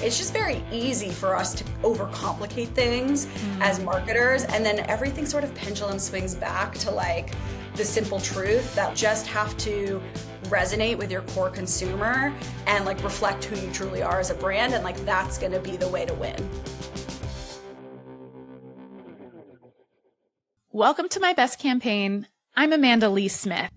It's just very easy for us to overcomplicate things as marketers, and then everything sort of pendulum swings back to like the simple truth that just have to resonate with your core consumer and like reflect who you truly are as a brand, and like that's going to be the way to win. Welcome to my best campaign. I'm Amanda Lee Smith.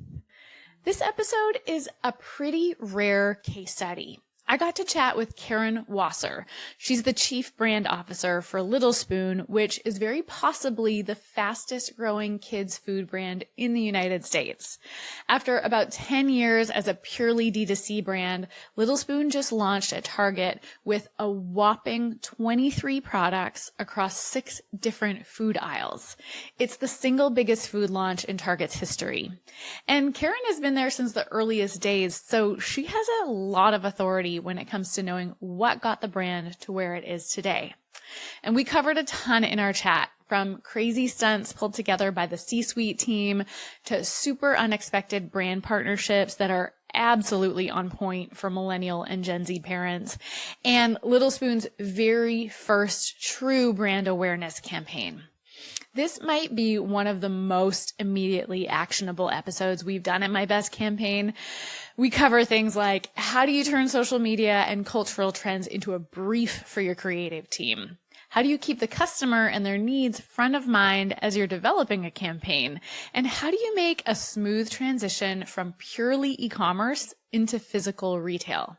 This episode is a pretty rare case study. I got to chat with Caryn Wasser. She's the Chief Brand Officer for Little Spoon, which is very possibly the fastest growing kids food brand in the United States. After about 10 years as a purely D2C brand, Little Spoon just launched at Target with a whopping 23 products across 6 different food aisles. It's the single biggest food launch in Target's history. And Caryn has been there since the earliest days, so she has a lot of authority when it comes to knowing what got the brand to where it is today. And we covered a ton in our chat, from crazy stunts pulled together by the C-suite team to super unexpected brand partnerships that are absolutely on point for millennial and Gen Z parents, and Little Spoon's very first true brand awareness campaign. This might be one of the most immediately actionable episodes we've done at My Best Campaign. We cover things like, how do you turn social media and cultural trends into a brief for your creative team? How do you keep the customer and their needs front of mind as you're developing a campaign? And how do you make a smooth transition from purely e-commerce into physical retail?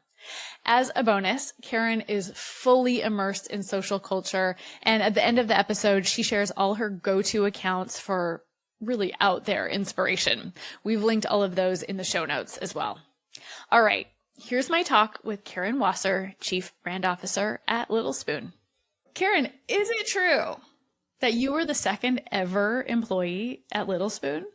As a bonus, Caryn is fully immersed in social culture, and at the end of the episode, she shares all her go-to accounts for really out there inspiration. We've linked all of those in the show notes as well. All right, here's my talk with Caryn Wasser, Chief Brand Officer at Little Spoon. Caryn, is it true that you were the second ever employee at Little Spoon?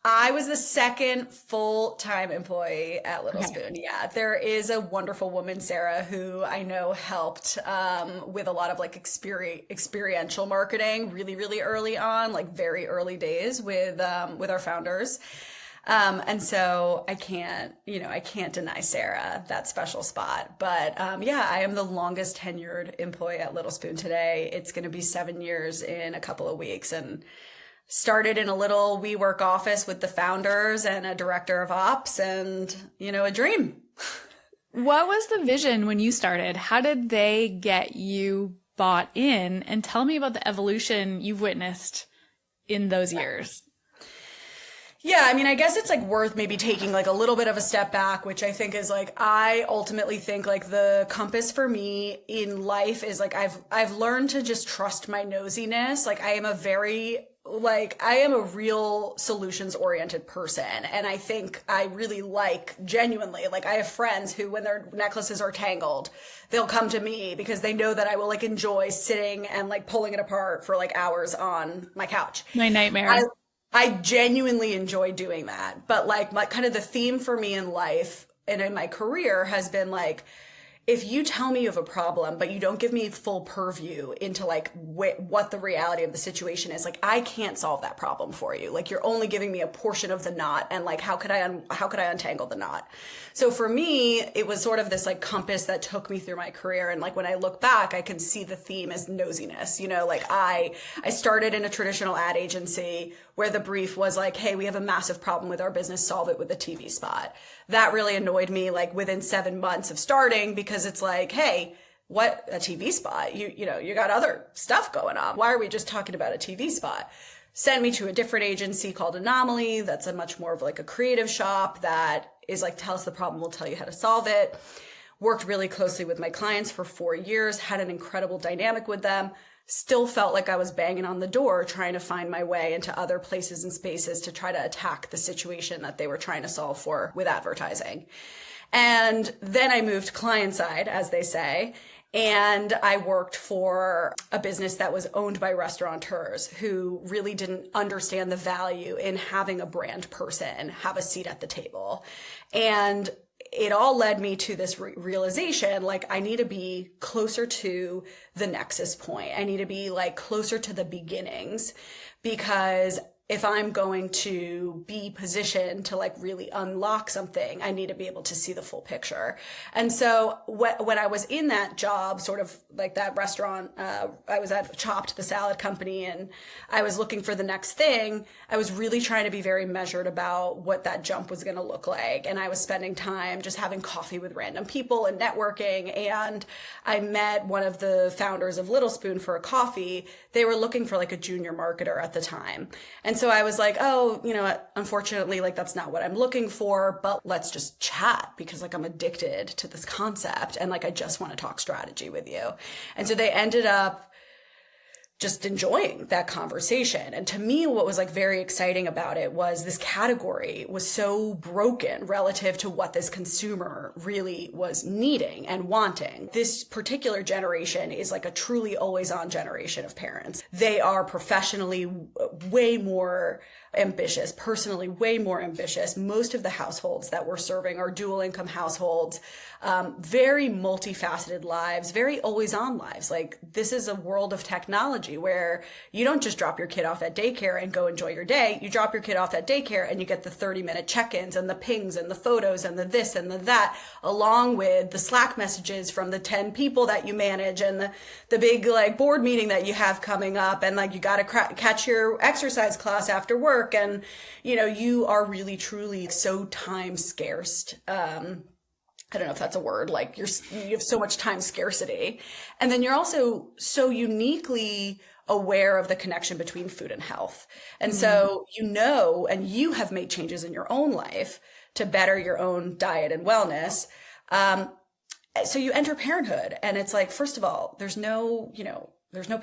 I was the second full-time employee at Little Spoon. Yeah, there is a wonderful woman, Sarah, who I know helped with a lot of like experiential marketing really, really early on, like very early days with our founders. And so I can't deny Sarah that special spot. But yeah, I am the longest tenured employee at Little Spoon today. It's going to be 7 years in a couple of weeks, and started in a little WeWork office with the founders and a director of ops and, a dream. What was the vision when you started? How did they get you bought in? And tell me about the evolution you've witnessed in those years. Yeah, I mean, I guess it's like worth maybe taking like a little bit of a step back, which I think is like, I ultimately think like the compass for me in life is like, I've learned to just trust my nosiness. Like I am a real solutions oriented person. And I think I really genuinely, like I have friends who, when their necklaces are tangled, they'll come to me because they know that I will like enjoy sitting and like pulling it apart for like hours on my couch. My nightmare. I genuinely enjoy doing that. But like my kind of the theme for me in life and in my career has been like, if you tell me you have a problem, but you don't give me full purview into like what the reality of the situation is, like I can't solve that problem for you. Like you're only giving me a portion of the knot, and like how could I untangle the knot? So for me, it was sort of this like compass that took me through my career. And like when I look back, I can see the theme as nosiness. Like I started in a traditional ad agency where the brief was like, hey, we have a massive problem with our business, solve it with a TV spot. That really annoyed me like within 7 months of starting, because it's like, hey, what, a TV spot? You got other stuff going on. Why are we just talking about a TV spot? Sent me to a different agency called Anomaly. That's a much more of like a creative shop that is like, tell us the problem, we'll tell you how to solve it. Worked really closely with my clients for 4 years, had an incredible dynamic with them. Still felt like I was banging on the door trying to find my way into other places and spaces to try to attack the situation that they were trying to solve for with advertising. And then I moved client side, as they say, and I worked for a business that was owned by restaurateurs who really didn't understand the value in having a brand person have a seat at the table. And it all led me to this realization, like I need to be closer to the nexus point. I need to be like closer to the beginnings, because if I'm going to be positioned to like really unlock something, I need to be able to see the full picture. And so when I was in that job, sort of like that restaurant, I was at Chopped, the salad company, and I was looking for the next thing. I was really trying to be very measured about what that jump was going to look like. And I was spending time just having coffee with random people and networking. And I met one of the founders of Little Spoon for a coffee. They were looking for like a junior marketer at the time. And so I was like, oh, you know, unfortunately, like that's not what I'm looking for, but let's just chat because like I'm addicted to this concept and like I just want to talk strategy with you. And so they ended up just enjoying that conversation. And to me, what was like very exciting about it was this category was so broken relative to what this consumer really was needing and wanting. This particular generation is like a truly always on generation of parents. They are professionally way more ambitious, personally way more ambitious. Most of the households that we're serving are dual income households, very multifaceted lives, very always on lives. Like this is a world of technology where you don't just drop your kid off at daycare and go enjoy your day. You drop your kid off at daycare and you get the 30-minute check-ins and the pings and the photos and the this and the that, along with the Slack messages from the 10 people that you manage and the big like board meeting that you have coming up. And like, you got to catch your exercise class after work. And, you know, you are really, truly so time scarce. I don't know if that's a word, like you have so much time scarcity. And then you're also so uniquely aware of the connection between food and health. And so, you know, and you have made changes in your own life to better your own diet and wellness. So you enter parenthood and it's like, first of all, there's no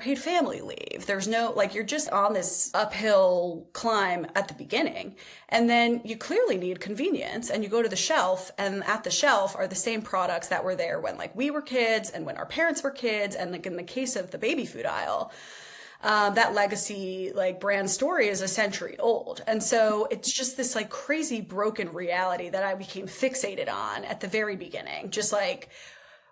paid family leave. There's no, like, you're just on this uphill climb at the beginning. And then you clearly need convenience and you go to the shelf, and at the shelf are the same products that were there when like we were kids and when our parents were kids. And like in the case of the baby food aisle, that legacy like brand story is a century old. And so it's just this like crazy broken reality that I became fixated on at the very beginning. Just like,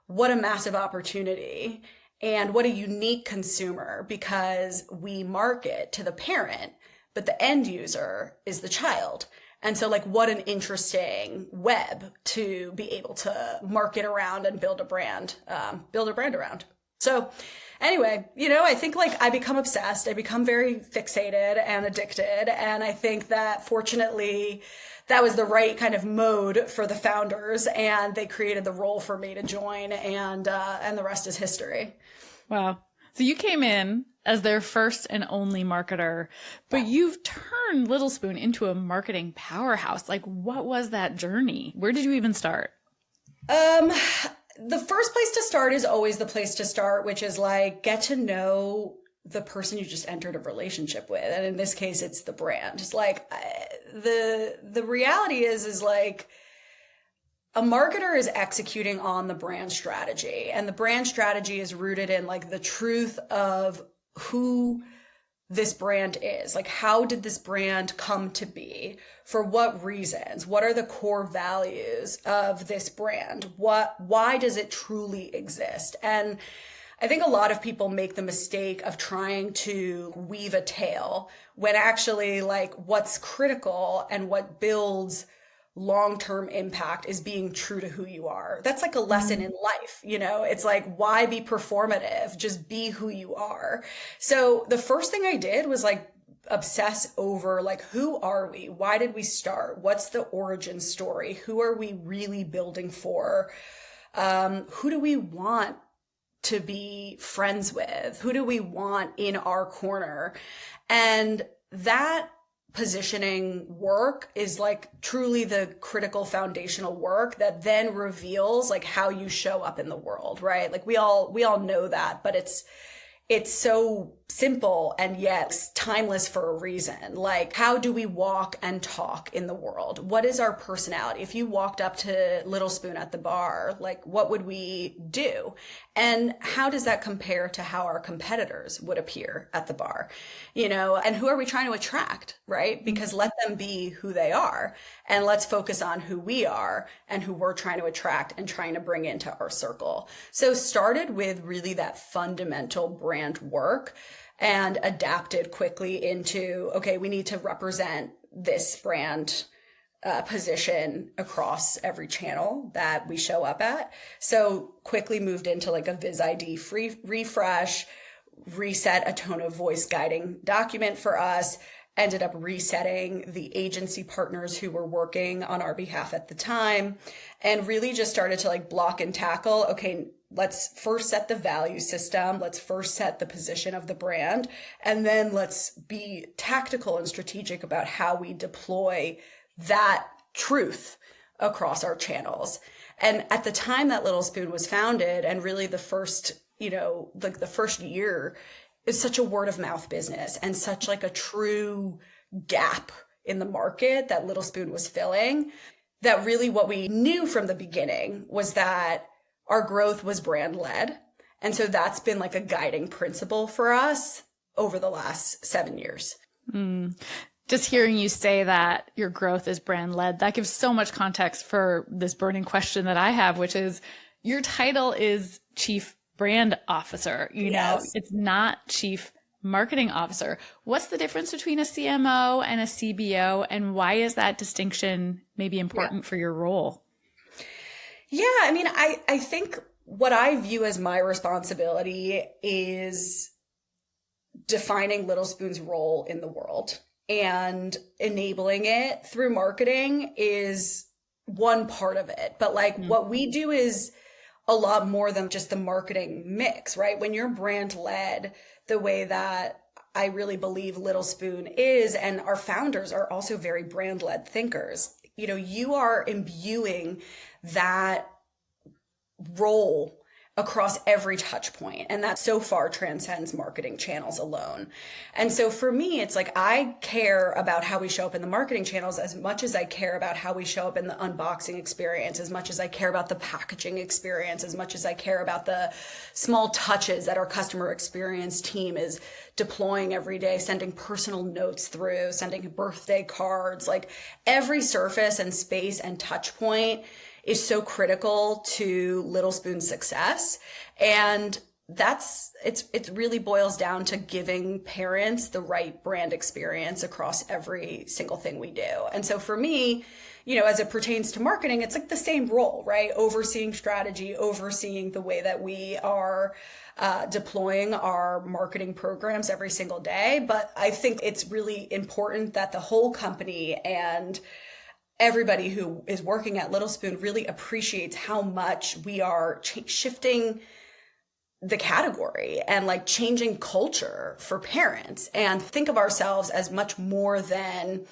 what a massive opportunity. And what a unique consumer, because we market to the parent, but the end user is the child. And so like, what an interesting web to be able to market around and build a brand around. So anyway, you know, I think like I become obsessed, I become very fixated and addicted. And I think that fortunately that was the right kind of mode for the founders, and they created the role for me to join, and the rest is history. Wow. So you came in as their first and only marketer, but you've turned Little Spoon into a marketing powerhouse. Like, what was that journey? Where did you even start? The first place to start is always the place to start, which is like, get to know the person you just entered a relationship with. And in this case, it's the brand. Just like the reality is like, a marketer is executing on the brand strategy, and the brand strategy is rooted in like the truth of who this brand is. Like, how did this brand come to be? For what reasons? What are the core values of this brand? Why does it truly exist? And I think a lot of people make the mistake of trying to weave a tale when actually like what's critical and what builds long-term impact is being true to who you are. That's like a lesson in life, you know? It's like, why be performative? Just be who you are. So the first thing I did was like obsess over like, who are we? Why did we start? What's the origin story? Who are we really building for? Who do we want to be friends with? Who do we want in our corner? And that positioning work is like truly the critical foundational work that then reveals like how you show up in the world, right? Like we all know that, but it's so simple and yet timeless for a reason. Like, how do we walk and talk in the world? What is our personality? If you walked up to Little Spoon at the bar, like, what would we do? And how does that compare to how our competitors would appear at the bar? You know, and who are we trying to attract, right? Because let them be who they are, and let's focus on who we are and who we're trying to attract and trying to bring into our circle. So started with really that fundamental brand work. and adapted quickly into, okay, we need to represent this brand position across every channel that we show up at. So quickly moved into like a Viz ID free refresh, reset a tone of voice guiding document for us, ended up resetting the agency partners who were working on our behalf at the time, and really just started to like block and tackle. Okay, let's first set the value system. Let's first set the position of the brand. And then let's be tactical and strategic about how we deploy that truth across our channels. And at the time that Little Spoon was founded, and really the first, like the first year, is such a word of mouth business and such like a true gap in the market that Little Spoon was filling, that really what we knew from the beginning was that our growth was brand led. And so that's been like a guiding principle for us over the last 7 years. Just hearing you say that your growth is brand led, that gives so much context for this burning question that I have, which is your title is Chief Brand Officer. Yes. It's not Chief Marketing Officer. What's the difference between a CMO and a CBO, and why is that distinction maybe important for your role? Yeah, I mean, I think what I view as my responsibility is defining Little Spoon's role in the world, and enabling it through marketing is one part of it. But like what we do is a lot more than just the marketing mix, right? When you're brand led, the way that I really believe Little Spoon is, and our founders are also very brand led thinkers, you are imbuing that role across every touch point. And that so far transcends marketing channels alone. And so for me, it's like, I care about how we show up in the marketing channels as much as I care about how we show up in the unboxing experience, as much as I care about the packaging experience, as much as I care about the small touches that our customer experience team is deploying every day, sending personal notes through, sending birthday cards, like every surface and space and touch point is so critical to Little Spoon's success. And it really boils down to giving parents the right brand experience across every single thing we do. And so for me, as it pertains to marketing, it's like the same role, right? Overseeing strategy, overseeing the way that we are deploying our marketing programs every single day. But I think it's really important that the whole company and everybody who is working at Little Spoon really appreciates how much we are shifting the category and like changing culture for parents, and think of ourselves as much more than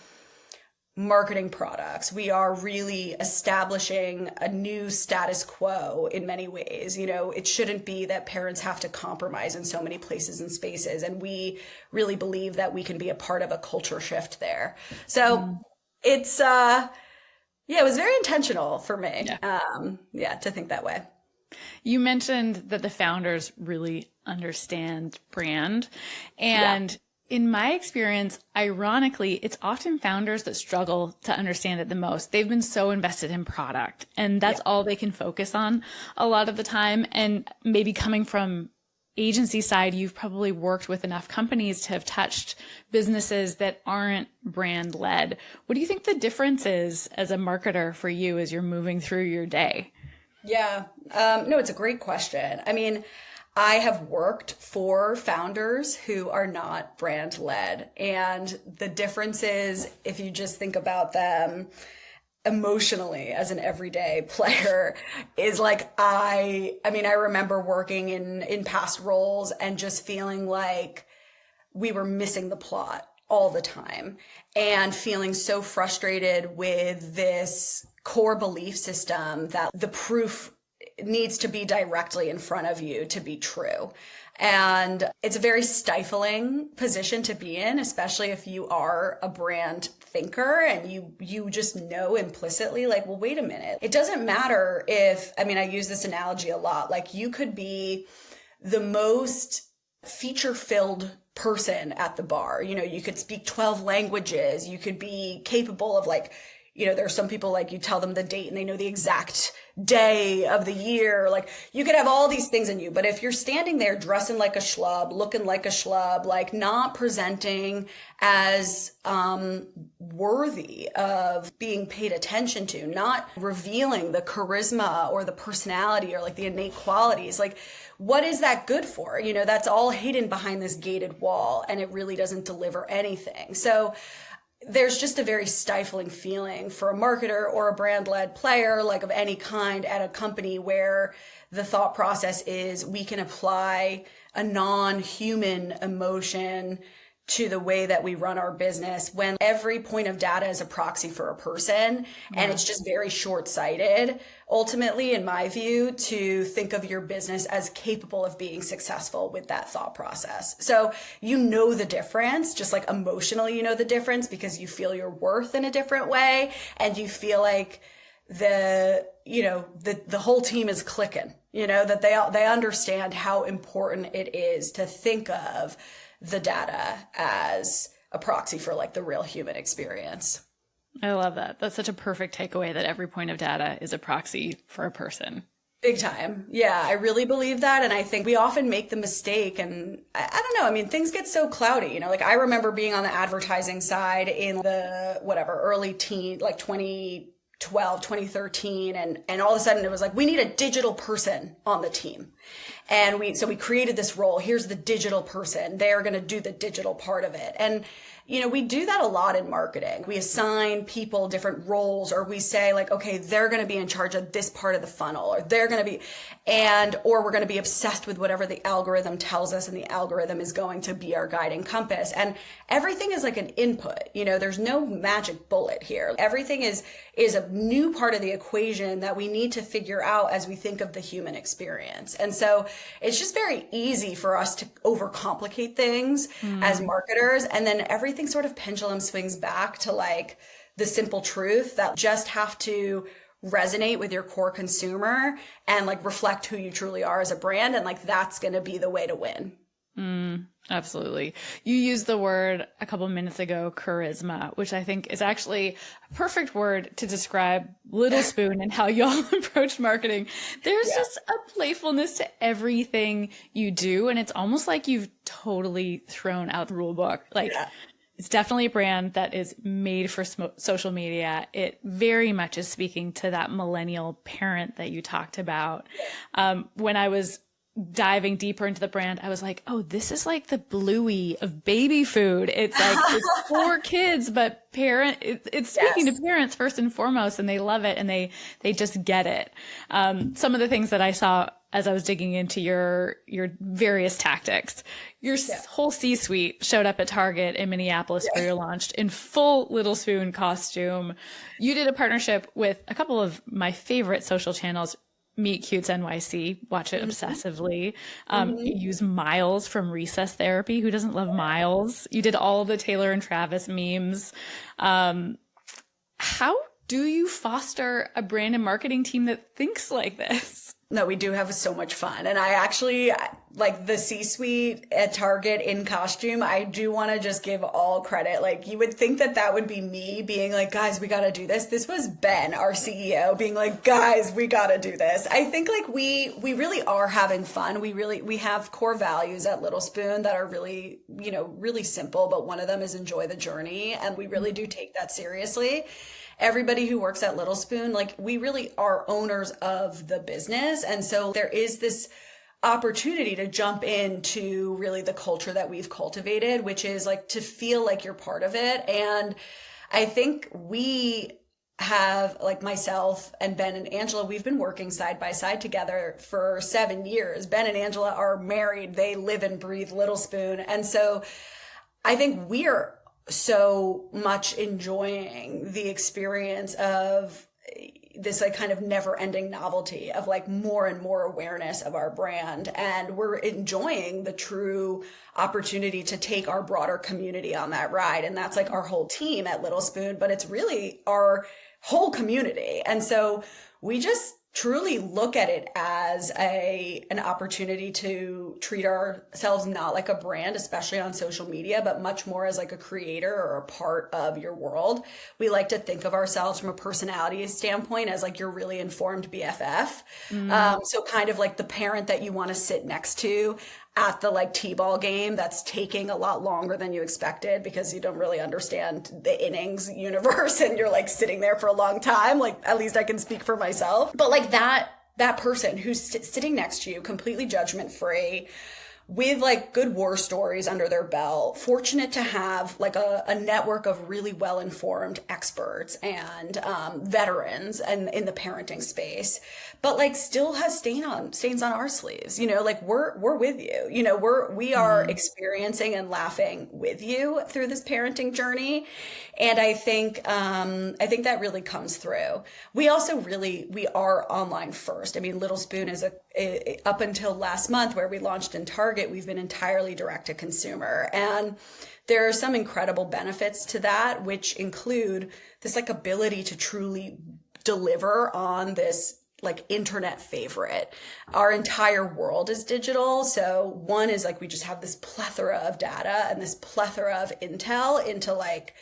marketing products. We are really establishing a new status quo in many ways. It shouldn't be that parents have to compromise in so many places and spaces. And we really believe that we can be a part of a culture shift there. So it's, it was very intentional for me, to think that way. You mentioned that the founders really understand brand. And in my experience, ironically, it's often founders that struggle to understand it the most. They've been so invested in product, and that's all they can focus on a lot of the time. And maybe coming from agency side, you've probably worked with enough companies to have touched businesses that aren't brand led. What do you think the difference is as a marketer for you as you're moving through your day? Yeah, no, it's a great question. I mean, I have worked for founders who are not brand led. And the difference is, if you just think about them emotionally as an everyday player, is like, I remember working in past roles and just feeling like we were missing the plot all the time, and feeling so frustrated with this core belief system that the proof needs to be directly in front of you to be true. And it's a very stifling position to be in, especially if you are a brand thinker and you just know implicitly, like, well, wait a minute. It doesn't matter if, I use this analogy a lot. Like, you could be the most feature-filled person at the bar. You could speak 12 languages. You could be capable of there's some people like you tell them the date and they know the exact day of the year. Like you could have all these things in you, but if you're standing there dressing like a schlub, looking like a schlub, like not presenting as worthy of being paid attention to, not revealing the charisma or the personality or like the innate qualities, like what is that good for? That's all hidden behind this gated wall and it really doesn't deliver anything. So there's just a very stifling feeling for a marketer or a brand-led player, like of any kind at a company where the thought process is we can apply a non-human emotion to the way that we run our business when every point of data is a proxy for a person. And it's just very short-sighted, ultimately, in my view, to think of your business as capable of being successful with that thought process. So the difference, just like emotionally, the difference because you feel your worth in a different way. And you feel like the whole team is clicking, that they understand how important it is to think of the data as a proxy for like the real human experience. I love that. That's such a perfect takeaway that every point of data is a proxy for a person. Big time. Yeah, I really believe that. And I think we often make the mistake and I don't know. I mean, things get so cloudy, like I remember being on the advertising side in the early teen, like 2012, 2013. And all of a sudden it was like, we need a digital person on the team. And we created this role. Here's the digital person. They're going to do the digital part of it. And, we do that a lot in marketing. We assign people different roles, or we say like, okay, they're going to be in charge of this part of the funnel, or they're going to be, or we're going to be obsessed with whatever the algorithm tells us, and the algorithm is going to be our guiding compass. And everything is like an input. There's no magic bullet here. Everything is a new part of the equation that we need to figure out as we think of the human experience. And so it's just very easy for us to overcomplicate things as marketers. And then everything sort of pendulum swings back to like the simple truth that just have to resonate with your core consumer and like reflect who you truly are as a brand. And like, that's going to be the way to win. Absolutely. You used the word a couple minutes ago, charisma, which I think is actually a perfect word to describe Little Spoon and how y'all approach marketing. There's just a playfulness to everything you do. And it's almost like you've totally thrown out the rule book. Like it's definitely a brand that is made for social media. It very much is speaking to that millennial parent that you talked about. When I was diving deeper into the brand, I was like, oh, this is like the Bluey of baby food. It's like, it's for kids, but it's speaking to parents first and foremost, and they love it and they just get it. Some of the things that I saw as I was digging into your various tactics, your whole C-suite showed up at Target in Minneapolis for your launch in full Little Spoon costume. You did a partnership with a couple of my favorite social channels, Meet Cutes NYC, watch it obsessively. You use Miles from Recess Therapy. Who doesn't love Miles? You did all of the Taylor and Travis memes. How do you foster a brand and marketing team that thinks like this? No, we do have so much fun. And I actually, like the C-suite at Target in costume, I do want to just give all credit. Like you would think that would be me being like, guys, we got to do this. This was Ben, our CEO, being like, guys, we got to do this. I think like we really are having fun. We have core values at Little Spoon that are really, really simple, but one of them is enjoy the journey. And we really do take that seriously. Everybody who works at Little Spoon, like we really are owners of the business. And so there is this opportunity to jump into really the culture that we've cultivated, which is like to feel like you're part of it. And I think we have, like myself and Ben and Angela, we've been working side by side together for 7 years. Ben and Angela are married. They live and breathe Little Spoon. And so I think we're so much enjoying the experience of this like kind of never ending novelty of like more and more awareness of our brand. And we're enjoying the true opportunity to take our broader community on that ride. And that's like our whole team at Little Spoon, but it's really our whole community. And so we just truly look at it as an opportunity to treat ourselves not like a brand, especially on social media, but much more as like a creator or a part of your world. We like to think of ourselves from a personality standpoint as like your really informed BFF. So kind of like the parent that you want to sit next to at the like t-ball game that's taking a lot longer than you expected because you don't really understand the innings universe and you're like sitting there for a long time. Like, at least I can speak for myself. But like that person who's sitting next to you, completely judgment free, with like good war stories under their belt, fortunate to have like a network of really well-informed experts and veterans and in the parenting space, but like still has stains on our sleeves. You know, like we're with you. You know, we are experiencing and laughing with you through this parenting journey, and I think that really comes through. We also we are online first. I mean, Little Spoon is up until last month where we launched in Target, we've been entirely direct to consumer. And there are some incredible benefits to that, which include this like ability to truly deliver on this like internet favorite. Our entire world is digital. So one is like, we just have this plethora of data and this plethora of intel into like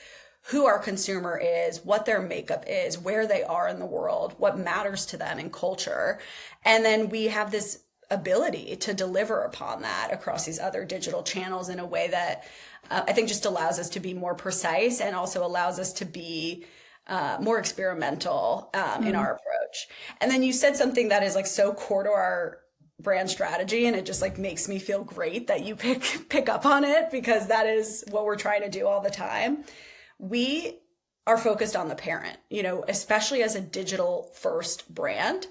who our consumer is, what their makeup is, where they are in the world, what matters to them in culture. And then we have this ability to deliver upon that across these other digital channels in a way that I think just allows us to be more precise and also allows us to be more experimental in our approach. And then you said something that is like so core to our brand strategy, and it just like makes me feel great that you pick up on it, because that is what we're trying to do all the time. We are focused on the parent, you know, especially as a digital first brand.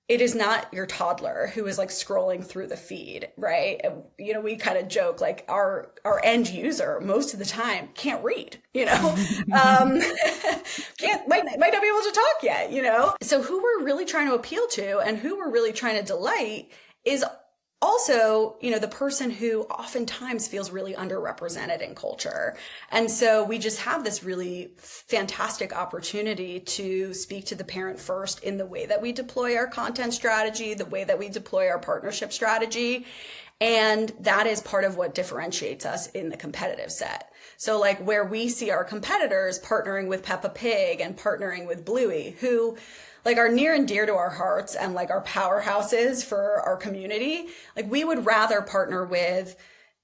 It is not your toddler who is like scrolling through the feed, right? You know, we kind of joke like our end user most of the time can't read, you know, might not be able to talk yet, you know? So who we're really trying to appeal to and who we're really trying to delight is also, you know, the person who oftentimes feels really underrepresented in culture. And so we just have this really fantastic opportunity to speak to the parent first in the way that we deploy our content strategy, the way that we deploy our partnership strategy. And that is part of what differentiates us in the competitive set. So like where we see our competitors partnering with Peppa Pig and partnering with Bluey, who like are near and dear to our hearts and like our powerhouses for our community, like we would rather partner with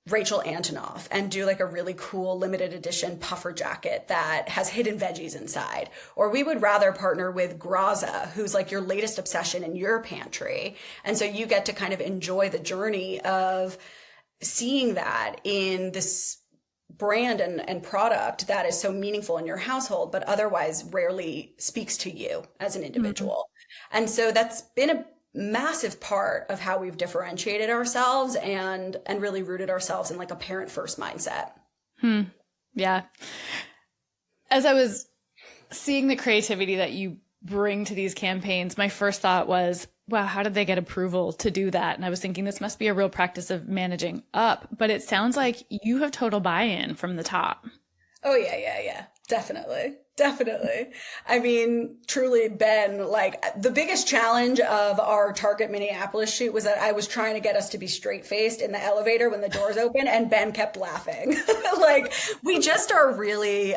Rachel Antonoff and do like a really cool limited edition puffer jacket that has hidden veggies inside. Or we would rather partner with Graza, who's like your latest obsession in your pantry. And so you get to kind of enjoy the journey of seeing that in this brand and product that is so meaningful in your household, but otherwise rarely speaks to you as an individual. And so that's been a massive part of how we've differentiated ourselves and really rooted ourselves in like a parent first mindset. Yeah. As I was seeing the creativity that you bring to these campaigns, my first thought was, wow, how did they get approval to do that? And I was thinking this must be a real practice of managing up, but it sounds like you have total buy-in from the top. Oh yeah. Definitely. I mean, truly, Ben, like the biggest challenge of our Target Minneapolis shoot was that I was trying to get us to be straight faced in the elevator when the doors open, and Ben kept laughing. Like we just are really,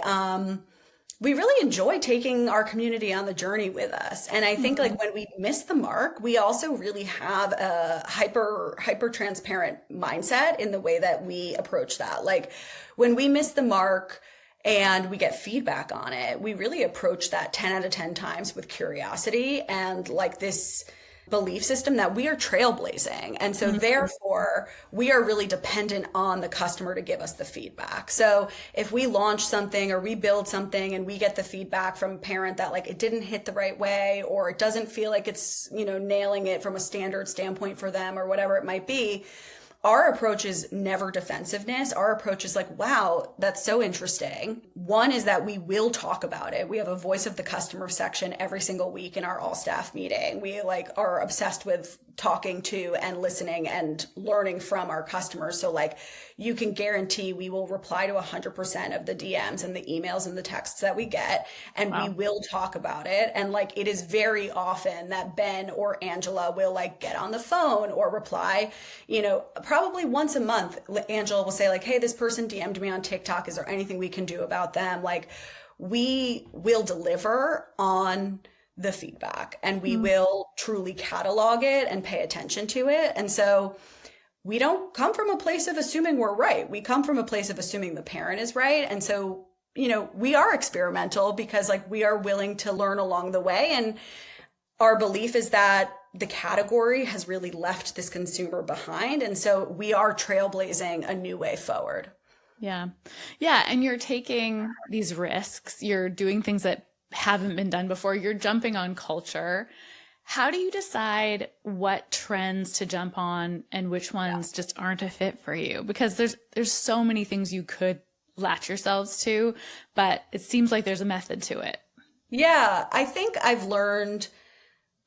we really enjoy taking our community on the journey with us. And I think like when we miss the mark, we also really have a hyper transparent mindset in the way that we approach that. Like when we miss the mark and we get feedback on it, we really approach that 10 out of 10 times with curiosity and like this belief system that we are trailblazing. And so therefore we are really dependent on the customer to give us the feedback. So if we launch something or we build something and we get the feedback from a parent that like it didn't hit the right way, or it doesn't feel like it's, you know, nailing it from a standard standpoint for them or whatever it might be, our approach is never defensiveness. Our approach is like, wow, that's so interesting. One is that we will talk about it. We have a voice of the customer section every single week in our all staff meeting. We like are obsessed with talking to and listening and learning from our customers. So like you can guarantee we will reply to 100% of the DMs and the emails and the texts that we get. And we will talk about it. And like, it is very often that Ben or Angela will like get on the phone or reply, you know, probably once a month. Angela will say like, hey, this person DM'd me on TikTok. Is there anything we can do about them? Like, we will deliver on the feedback and we will truly catalog it and pay attention to it. And so we don't come from a place of assuming we're right. We come from a place of assuming the parent is right. And so, you know, we are experimental because like we are willing to learn along the way. And our belief is that the category has really left this consumer behind. And so we are trailblazing a new way forward. Yeah. Yeah. And you're taking these risks. You're doing things that haven't been done before. You're jumping on culture. How do you decide what trends to jump on and which ones just aren't a fit for you? Because there's so many things you could latch yourselves to, but it seems like there's a method to it. Yeah, I think I've learned,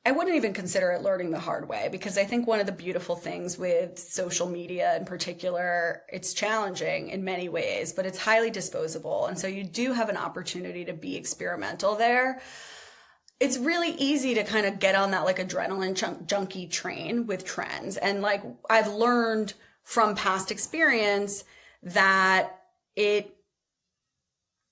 I wouldn't even consider it learning the hard way, because I think one of the beautiful things with social media in particular, it's challenging in many ways, but it's highly disposable. And so you do have an opportunity to be experimental there. It's really easy to kind of get on that like adrenaline junkie train with trends. And like I've learned from past experience that it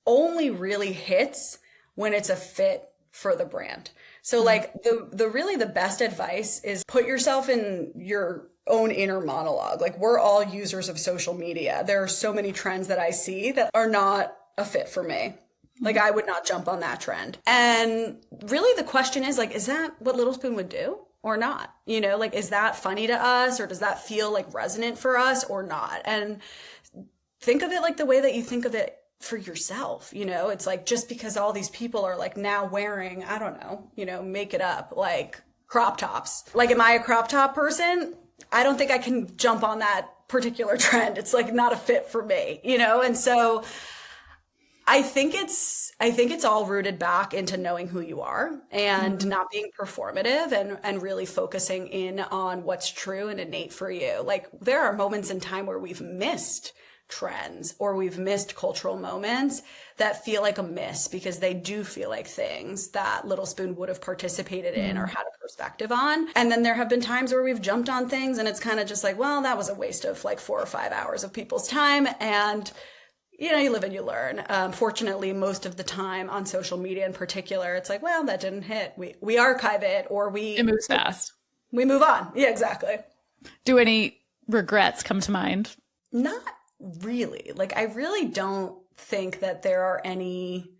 only really hits when it's a fit for the brand. So like the really the best advice is put yourself in your own inner monologue. Like we're all users of social media. There are so many trends that I see that are not a fit for me. Like I would not jump on that trend. And really the question is like, is that what Little Spoon would do or not? You know, like, is that funny to us or does that feel like resonant for us or not? And think of it like the way that you think of it for yourself. You know, it's like just because all these people are like now wearing, I don't know, you know, make it up, like crop tops. Like, am I a crop top person? I don't think I can jump on that particular trend. It's like not a fit for me, you know? And so I think it's all rooted back into knowing who you are and not being performative and really focusing in on what's true and innate for you. Like there are moments in time where we've missed trends or we've missed cultural moments that feel like a miss because they do feel like things that Little Spoon would have participated in or had a perspective on. And then there have been times where we've jumped on things and it's kind of just like, well, that was a waste of like 4 or 5 hours of people's time. And you know, you live and you learn. Fortunately, most of the time on social media in particular, it's like, well, that didn't hit. We archive it or it moves fast. We move on. Yeah, exactly. Do any regrets come to mind? Not really. Like, I really don't think that there are any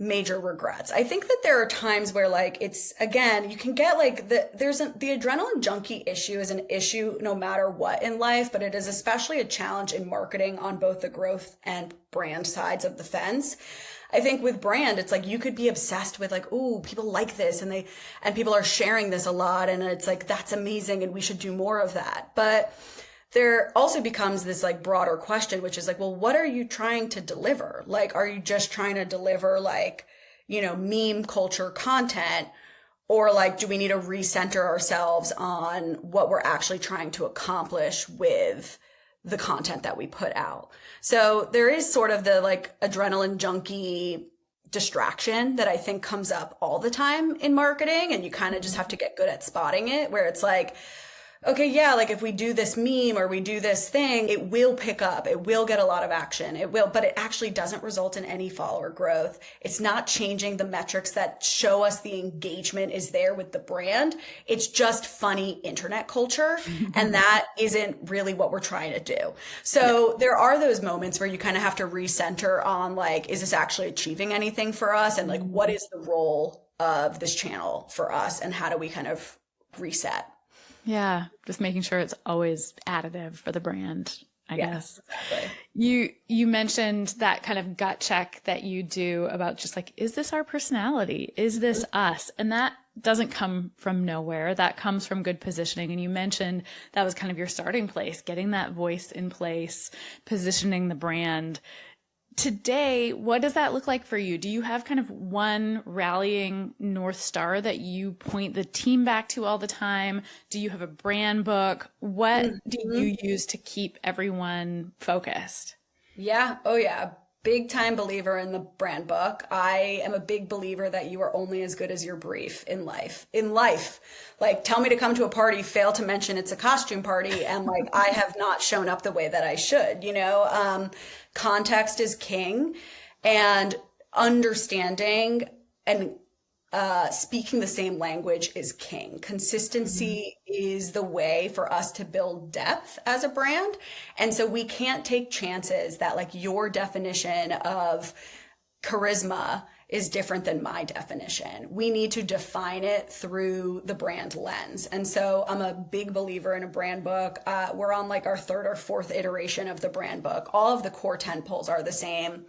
major regrets. I think that there are times where like it's again, you can get like the adrenaline junkie issue is an issue no matter what in life, but it is especially a challenge in marketing on both the growth and brand sides of the fence. I think with brand, it's like you could be obsessed with like, ooh, people like this and people are sharing this a lot and it's like that's amazing and we should do more of that. But there also becomes this like broader question, which is like, well, what are you trying to deliver? Like, are you just trying to deliver like, you know, meme culture content? Or like, do we need to recenter ourselves on what we're actually trying to accomplish with the content that we put out? So there is sort of the like adrenaline junkie distraction that I think comes up all the time in marketing. And you kind of just have to get good at spotting it, where it's like, okay, yeah, like if we do this meme or we do this thing, it will pick up. It will get a lot of action. It will, but it actually doesn't result in any follower growth. It's not changing the metrics that show us the engagement is there with the brand. It's just funny internet culture. And that isn't really what we're trying to do. So there are those moments where you kind of have to recenter on like, is this actually achieving anything for us? And like, what is the role of this channel for us? And how do we kind of reset? Yeah, just making sure it's always additive for the brand, I guess. Exactly. You mentioned that kind of gut check that you do about just like, is this our personality? Is this us? And doesn't come from nowhere. That comes from good positioning. And you mentioned that was kind of your starting place, getting that voice in place, positioning the brand. Today, what does that look like for you? Do you have kind of one rallying North Star that you point the team back to all the time? Do you have a brand book? What do you use to keep everyone focused? Yeah. Oh, yeah. Big time believer in the brand book. I am a big believer that you are only as good as your brief in life. In life, like tell me to come to a party, fail to mention it's a costume party, and like I have not shown up the way that I should, context is king, and understanding and speaking the same language is king. Consistency is the way for us to build depth as a brand. And so we can't take chances that like your definition of charisma is different than my definition. We need to define it through the brand lens. And so I'm a big believer in a brand book. We're on like our third or fourth iteration of the brand book. All of the core tentpoles are the same.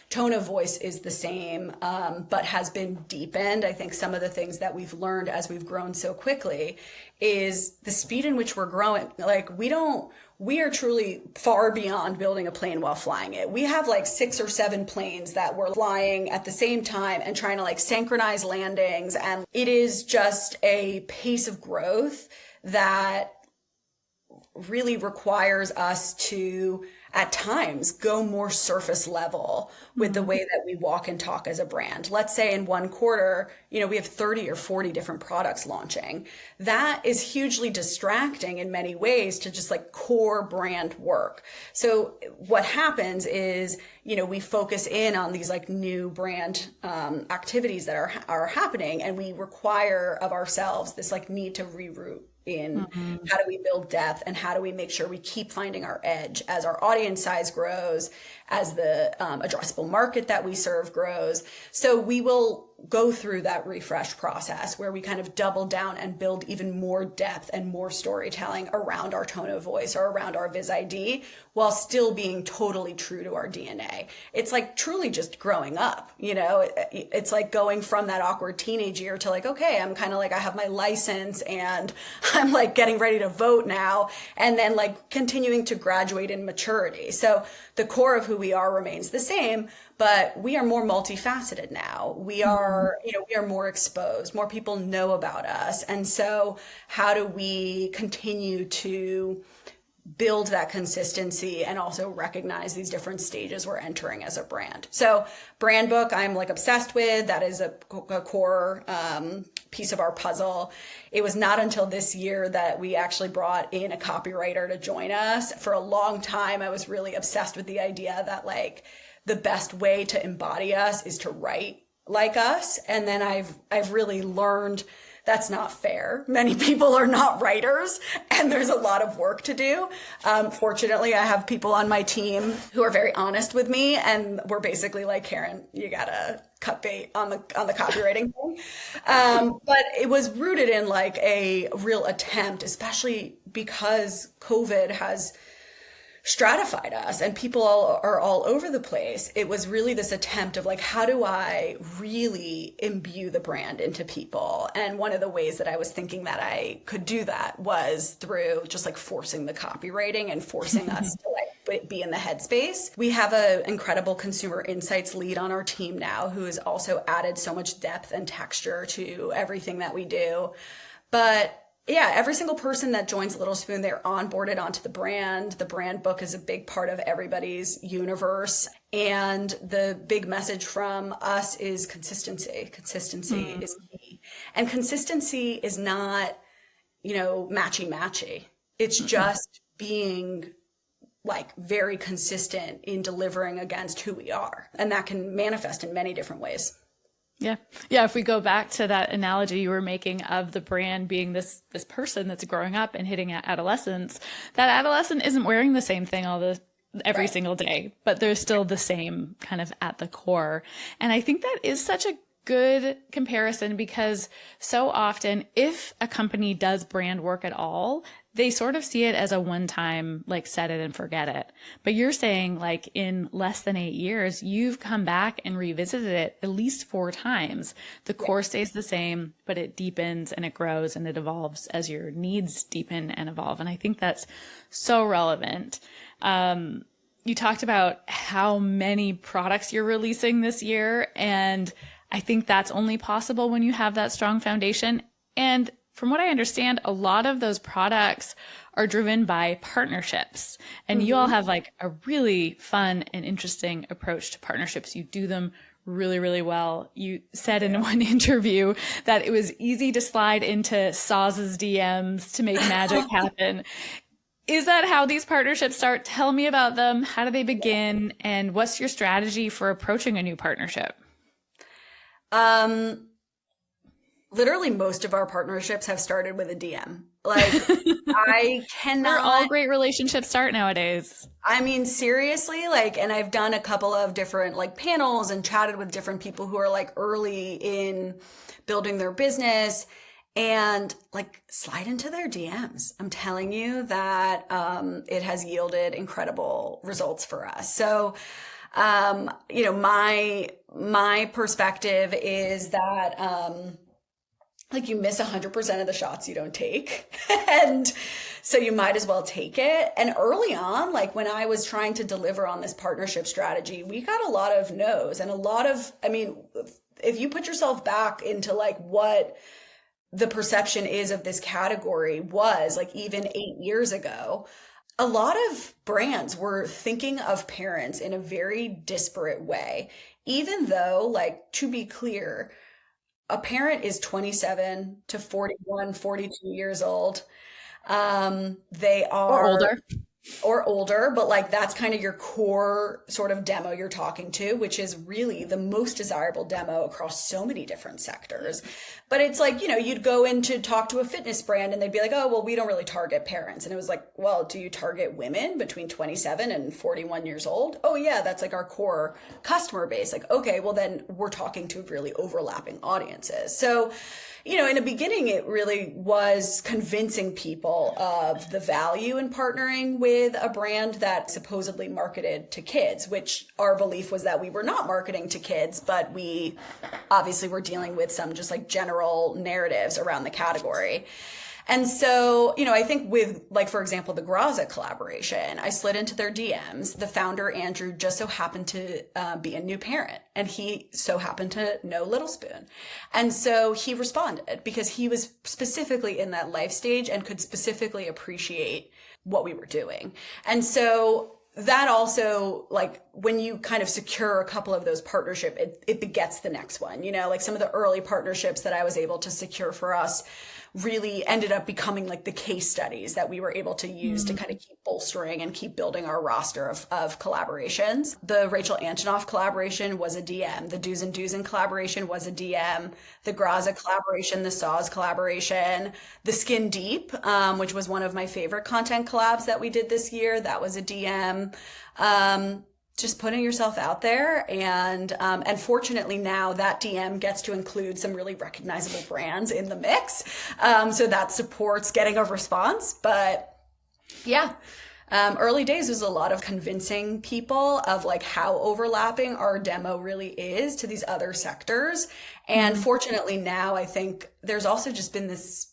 Tone of voice is the same, but has been deepened. I think some of the things that we've learned as we've grown so quickly is the speed in which we're growing. Like we are truly far beyond building a plane while flying it. We have like 6 or 7 planes that we're flying at the same time and trying to like synchronize landings. And it is just a pace of growth that really requires us to, at times, go more surface level with the way that we walk and talk as a brand. Let's say in one quarter, we have 30 or 40 different products launching. That is hugely distracting in many ways to just like core brand work. So what happens is, we focus in on these like new brand activities that are happening, and we require of ourselves this like need to reroute in how do we build depth, and how do we make sure we keep finding our edge as our audience size grows, as the addressable market that we serve grows. So we will go through that refresh process where we kind of double down and build even more depth and more storytelling around our tone of voice or around our Viz ID, while still being totally true to our DNA. It's like truly just growing up, it's like going from that awkward teenage year to like, okay, I'm kind of like, I have my license and I'm like getting ready to vote now, and then like continuing to graduate in maturity. So the core of who we are remains the same, but we are more multifaceted now. We are, we are more exposed, more people know about us. And so how do we continue to build that consistency and also recognize these different stages we're entering as a brand? So brand book, I'm like obsessed with. That is a core piece of our puzzle. It was not until this year that we actually brought in a copywriter to join us. For a long time, I was really obsessed with the idea that like the best way to embody us is to write like us. And then I've really learned that's not fair. Many people are not writers, and there's a lot of work to do. Fortunately, I have people on my team who are very honest with me, and we're basically like, Caryn, you gotta cut bait on the copywriting thing. But it was rooted in like a real attempt, especially because COVID has stratified us and people are all over the place. It was really this attempt of like, how do I really imbue the brand into people? And one of the ways that I was thinking that I could do that was through just like forcing the copywriting and forcing us to like be in the headspace. We have an incredible consumer insights lead on our team now who has also added so much depth and texture to everything that we do. But yeah, every single person that joins Little Spoon, they're onboarded onto the brand. The brand book is a big part of everybody's universe. And the big message from us is consistency. Consistency is key. And consistency is not, matchy-matchy. It's just being like very consistent in delivering against who we are. And that can manifest in many different ways. Yeah. Yeah. If we go back to that analogy you were making of the brand being this person that's growing up and hitting adolescence, that adolescent isn't wearing the same thing every single day, but they're still the same kind of at the core. And I think that is such a good comparison because so often if a company does brand work at all, they sort of see it as a one-time, like, set it and forget it. But you're saying, like, in less than 8 years, you've come back and revisited it at least 4 times. The core stays the same, but it deepens and it grows and it evolves as your needs deepen and evolve. And I think that's so relevant. You talked about how many products you're releasing this year, and I think that's only possible when you have that strong foundation. And from what I understand, a lot of those products are driven by partnerships. And you all have like a really fun and interesting approach to partnerships. You do them really, really well. You said in one interview that it was easy to slide into Saz's DMs to make magic happen. Is that how these partnerships start? Tell me about them. How do they begin? And what's your strategy for approaching a new partnership? Literally most of our partnerships have started with a DM. Like, I cannot. Where all great relationships start nowadays. I mean, seriously, like, and I've done a couple of different like panels and chatted with different people who are like early in building their business, and like slide into their DMs. I'm telling you that it has yielded incredible results for us. So, you know, my perspective is that like you miss 100% of the shots you don't take. And so you might as well take it. And early on, like when I was trying to deliver on this partnership strategy, we got a lot of no's and a lot of, I mean, if you put yourself back into like what the perception is of this category was like even 8 years ago, a lot of brands were thinking of parents in a very disparate way, even though, like, to be clear, a parent is 27 to 41, 42 years old. They are or older, but like that's kind of your core sort of demo you're talking to, which is really the most desirable demo across so many different sectors. But it's like, you know, you'd go in to talk to a fitness brand and they'd be like, oh, well, we don't really target parents. And it was like, well, do you target women between 27 and 41 years old? Oh yeah, that's like our core customer base. Like, okay, well then we're talking to really overlapping audiences. So, you know, in the beginning, it really was convincing people of the value in partnering with a brand that supposedly marketed to kids, which our belief was that we were not marketing to kids, but we obviously were dealing with some just like general narratives around the category. And so, you know, I think with like, for example, the Graza collaboration, I slid into their DMs. The founder, Andrew, just so happened to be a new parent, and he so happened to know Little Spoon. And so he responded because he was specifically in that life stage and could specifically appreciate what we were doing. And so that also, like, when you kind of secure a couple of those partnerships, it begets the next one. You know, like some of the early partnerships that I was able to secure for us really ended up becoming like the case studies that we were able to use to kind of keep bolstering and keep building our roster of collaborations. The Rachel Antonoff collaboration was a DM. The Dusen Dusen collaboration was a DM. The Graza collaboration, the Saws collaboration, the Skin Deep, which was one of my favorite content collabs that we did this year, that was a DM. Just putting yourself out there, and fortunately now that DM gets to include some really recognizable brands in the mix, so that supports getting a response. But yeah, early days was a lot of convincing people of like how overlapping our demo really is to these other sectors, and fortunately now I think there's also just been this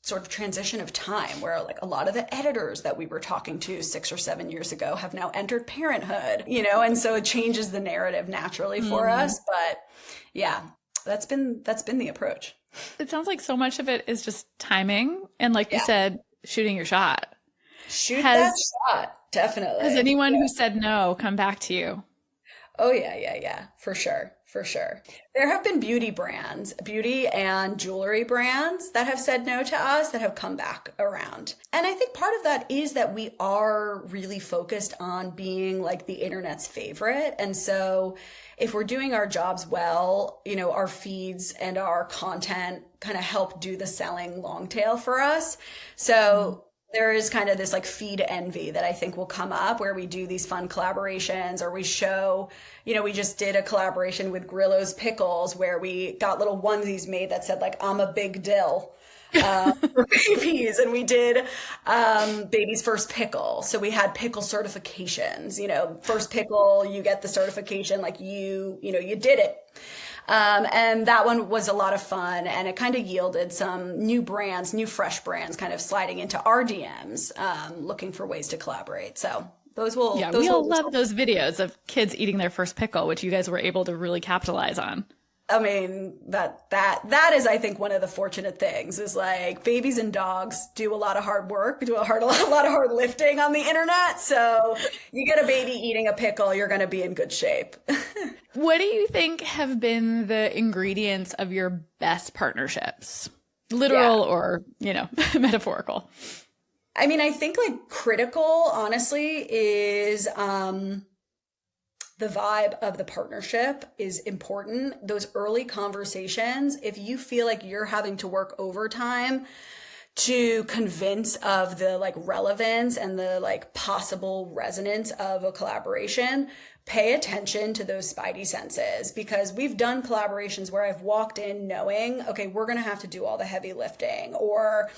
sort of transition of time where like a lot of the editors that we were talking to 6 or 7 years ago have now entered parenthood, you know, and so it changes the narrative naturally for us. But yeah, that's been the approach. It sounds like so much of it is just timing and, like you said, shooting your shot. Shoot that shot, definitely. Has anyone who said no come back to you? Oh yeah, for sure. For sure. There have been beauty brands, beauty and jewelry brands that have said no to us that have come back around. And I think part of that is that we are really focused on being like the internet's favorite. And so if we're doing our jobs well, you know, our feeds and our content kind of help do the selling long tail for us. So there is kind of this like feed envy that I think will come up where we do these fun collaborations, or we show, you know, we just did a collaboration with Grillo's Pickles where we got little onesies made that said like, I'm a big dill. for babies, and we did baby's first pickle. So we had pickle certifications. First pickle, you get the certification, like you did it. And that one was a lot of fun, and it kind of yielded some new brands, new fresh brands, kind of sliding into our DMs, looking for ways to collaborate. So those will, Yeah, those we all will. love those videos of kids eating their first pickle, which you guys were able to really capitalize on. I mean, that is, I think, one of the fortunate things is like babies and dogs do a lot of hard work, do a lot of hard lifting on the internet. So you get a baby eating a pickle, you're going to be in good shape. What do you think have been the ingredients of your best partnerships? Literal or, metaphorical? I mean, I think like critical, honestly, is the vibe of the partnership is important. Those early conversations, if you feel like you're having to work overtime to convince of the like relevance and the like possible resonance of a collaboration, pay attention to those spidey senses, because we've done collaborations where I've walked in knowing, okay, we're going to have to do all the heavy lifting, or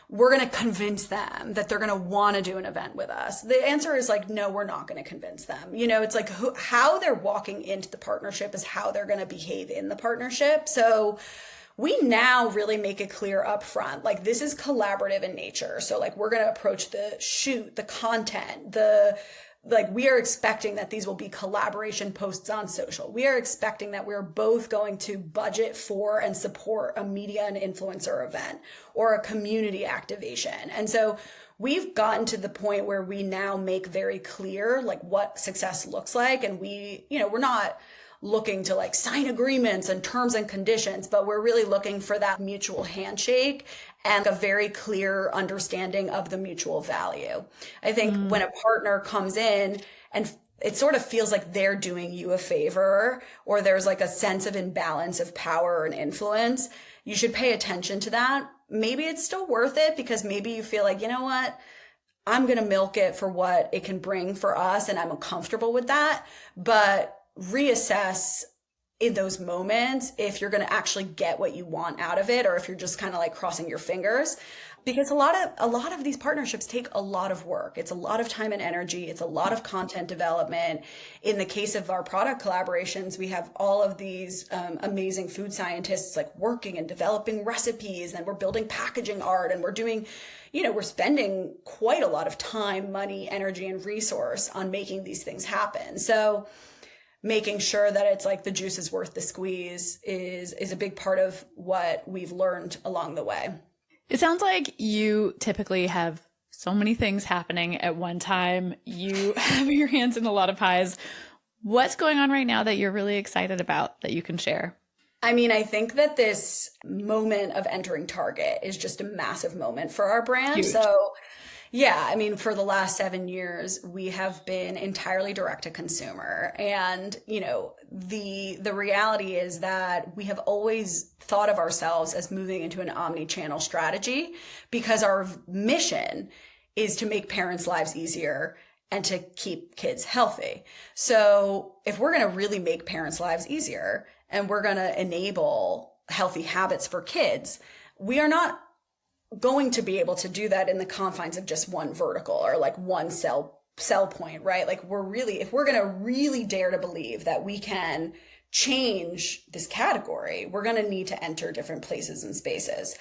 we're going to convince them that they're going to want to do an event with us. The answer is like, no, we're not going to convince them. It's like how they're walking into the partnership is how they're going to behave in the partnership. So we now really make it clear up front, like this is collaborative in nature. So like we're going to approach the shoot, the content, we are expecting that these will be collaboration posts on social. We are expecting that we're both going to budget for and support a media and influencer event or a community activation. And so we've gotten to the point where we now make very clear like what success looks like. And we're not looking to like sign agreements and terms and conditions, but we're really looking for that mutual handshake and a very clear understanding of the mutual value. I think when a partner comes in and it sort of feels like they're doing you a favor, or there's like a sense of imbalance of power and influence, you should pay attention to that. Maybe it's still worth it because maybe you feel like, you know what, I'm going to milk it for what it can bring for us, and I'm comfortable with that. But reassess in those moments if you're going to actually get what you want out of it, or if you're just kind of like crossing your fingers, because a lot of these partnerships take a lot of work. It's a lot of time and energy. It's a lot of content development. In the case of our product collaborations, we have all of these amazing food scientists like working and developing recipes, and we're building packaging art, and we're doing, we're spending quite a lot of time, money, energy, and resource on making these things happen. So making sure that it's like the juice is worth the squeeze is a big part of what we've learned along the way. It sounds like you typically have so many things happening at one time. You have your hands in a lot of pies. What's going on right now that you're really excited about that you can share? I mean, I think that this moment of entering Target is just a massive moment for our brand. Huge. So yeah, I mean, for the last 7 years, we have been entirely direct to consumer. And, the reality is that we have always thought of ourselves as moving into an omni-channel strategy, because our mission is to make parents' lives easier and to keep kids healthy. So if we're going to really make parents' lives easier and we're going to enable healthy habits for kids, we are not going to be able to do that in the confines of just one vertical or like one sell point, right? Like if we're going to really dare to believe that we can change this category, we're going to need to enter different places and spaces.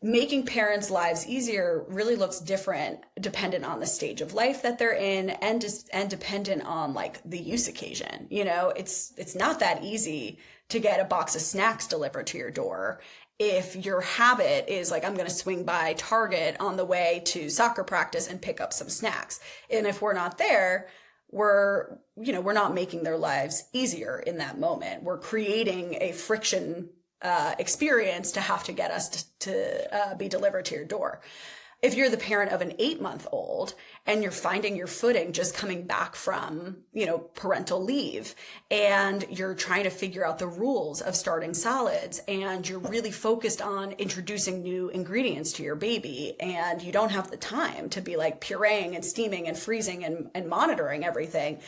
Making parents' lives easier really looks different dependent on the stage of life that they're in, and dependent on like the use occasion. It's not that easy to get a box of snacks delivered to your door if your habit is like, I'm going to swing by Target on the way to soccer practice and pick up some snacks. And if we're not there, we're not making their lives easier in that moment. We're creating a friction experience to have to get us to be delivered to your door. If you're the parent of an 8-month-old and you're finding your footing just coming back from, parental leave, and you're trying to figure out the rules of starting solids, and you're really focused on introducing new ingredients to your baby, and you don't have the time to be like pureeing and steaming and freezing and monitoring everything,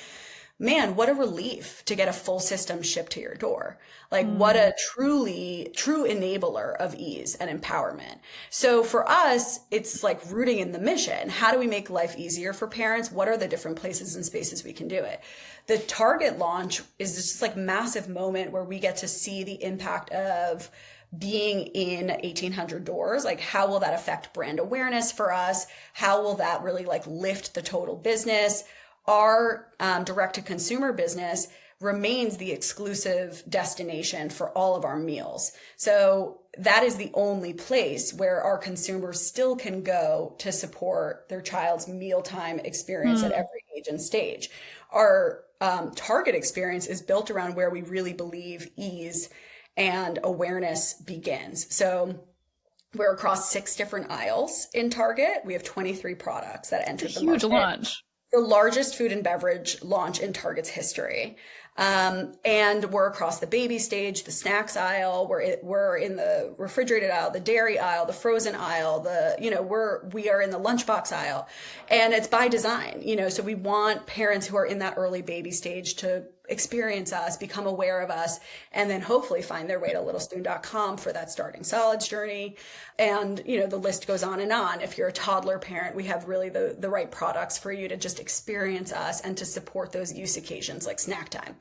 man, what a relief to get a full system shipped to your door. Like what a true enabler of ease and empowerment. So for us, it's like rooting in the mission. How do we make life easier for parents? What are the different places and spaces we can do it? The Target launch is just like massive moment where we get to see the impact of being in 1,800 doors. Like how will that affect brand awareness for us? How will that really like lift the total business? Our direct-to-consumer business remains the exclusive destination for all of our meals. So that is the only place where our consumers still can go to support their child's mealtime experience at every age and stage. Our Target experience is built around where we really believe ease and awareness begins. So we're across 6 different aisles in Target. We have 23 products that entered the market. Huge launch. The largest food and beverage launch in Target's history. And we're across the baby stage, the snacks aisle, we're in the refrigerated aisle, the dairy aisle, the frozen aisle, we are in the lunchbox aisle. And it's by design, so we want parents who are in that early baby stage to experience us, become aware of us, and then hopefully find their way to littlespoon.com for that starting solids journey. And, the list goes on and on. If you're a toddler parent, we have really the right products for you to just experience us and to support those use occasions like snack time.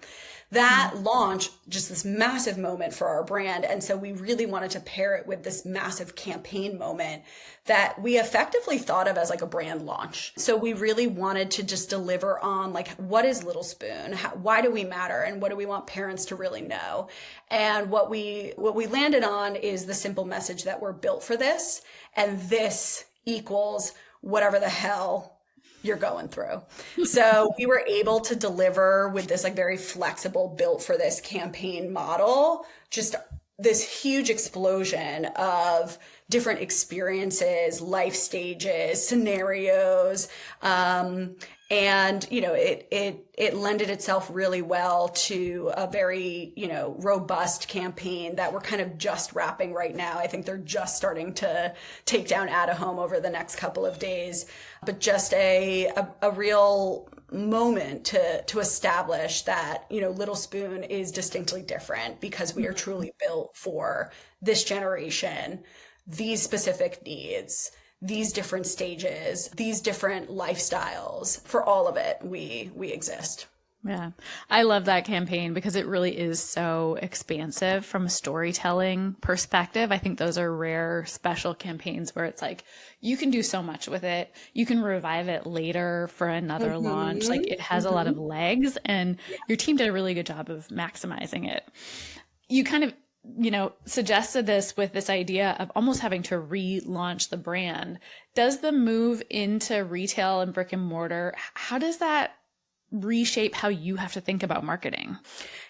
That launch, just this massive moment for our brand. And so we really wanted to pair it with this massive campaign moment that we effectively thought of as like a brand launch. So we really wanted to just deliver on like, what is Little Spoon? Why do we matter? And what do we want parents to really know? And what we landed on is the simple message that we're built for this. And this equals whatever the hell you're going through. So we were able to deliver with this like very flexible built for this campaign model, just this huge explosion of different experiences, life stages, scenarios. And, it lended itself really well to a very, robust campaign that we're kind of just wrapping right now. I think they're just starting to take down At a Home over the next couple of days, but just a real moment to establish that, Little Spoon is distinctly different because we are truly built for this generation, these specific needs, these different stages, these different lifestyles. For all of it, we exist. Yeah. I love that campaign because it really is so expansive from a storytelling perspective. I think those are rare, special campaigns where it's like, you can do so much with it. You can revive it later for another launch. Like it has a lot of legs, and your team did a really good job of maximizing it. You kind of suggested this with this idea of almost having to relaunch the brand. Does the move into retail and brick and mortar, how does that reshape how you have to think about marketing?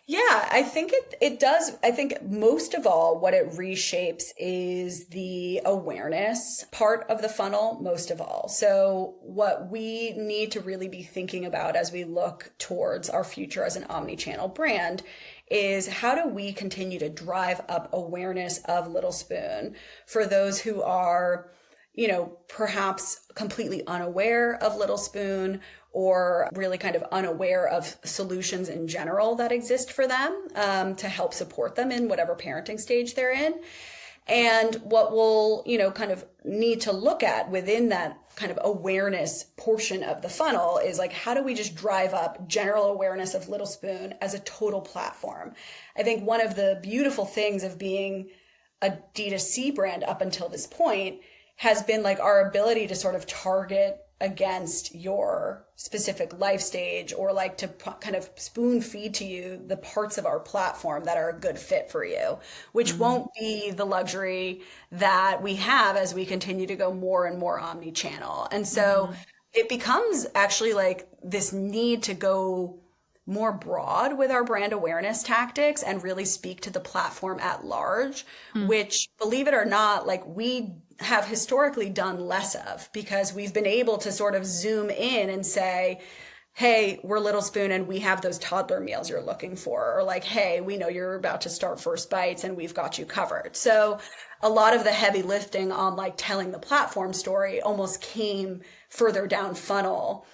Yeah, I think it does. I think most of all, what it reshapes is the awareness part of the funnel, most of all. So what we need to really be thinking about as we look towards our future as an omni-channel brand is how do we continue to drive up awareness of Little Spoon for those who are, perhaps completely unaware of Little Spoon or really kind of unaware of solutions in general that exist for them to help support them in whatever parenting stage they're in. And what we'll, kind of need to look at within that kind of awareness portion of the funnel is like, how do we just drive up general awareness of Little Spoon as a total platform? I think one of the beautiful things of being a D2C brand up until this point has been like our ability to sort of target against your specific life stage or like to kind of spoon feed to you the parts of our platform that are a good fit for you, which won't be the luxury that we have as we continue to go more and more omni-channel. And so it becomes actually like this need to go more broad with our brand awareness tactics and really speak to the platform at large, which, believe it or not, like we have historically done less of because we've been able to sort of zoom in and say, hey, we're Little Spoon and we have those toddler meals you're looking for. Or like, hey, we know you're about to start First Bites and we've got you covered. So a lot of the heavy lifting on like telling the platform story almost came further down funnel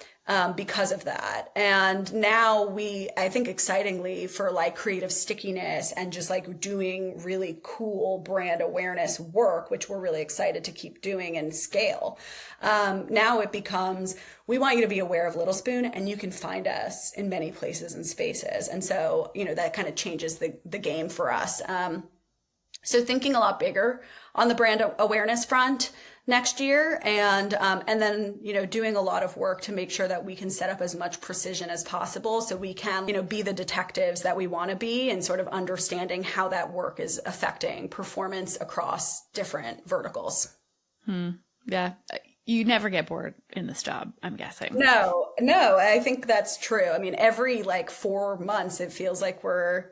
because of that. And now I think excitingly for like creative stickiness and just like doing really cool brand awareness work, which we're really excited to keep doing and scale. Now it becomes, we want you to be aware of Little Spoon, and you can find us in many places and spaces. And so, that kind of changes the game for us. So thinking a lot bigger on the brand awareness front next year, and then doing a lot of work to make sure that we can set up as much precision as possible so we can be the detectives that we want to be, and sort of understanding how that work is affecting performance across different verticals. Yeah. You never get bored in this job, I'm guessing. No, I think that's true. I mean, every like 4 months, it feels like we're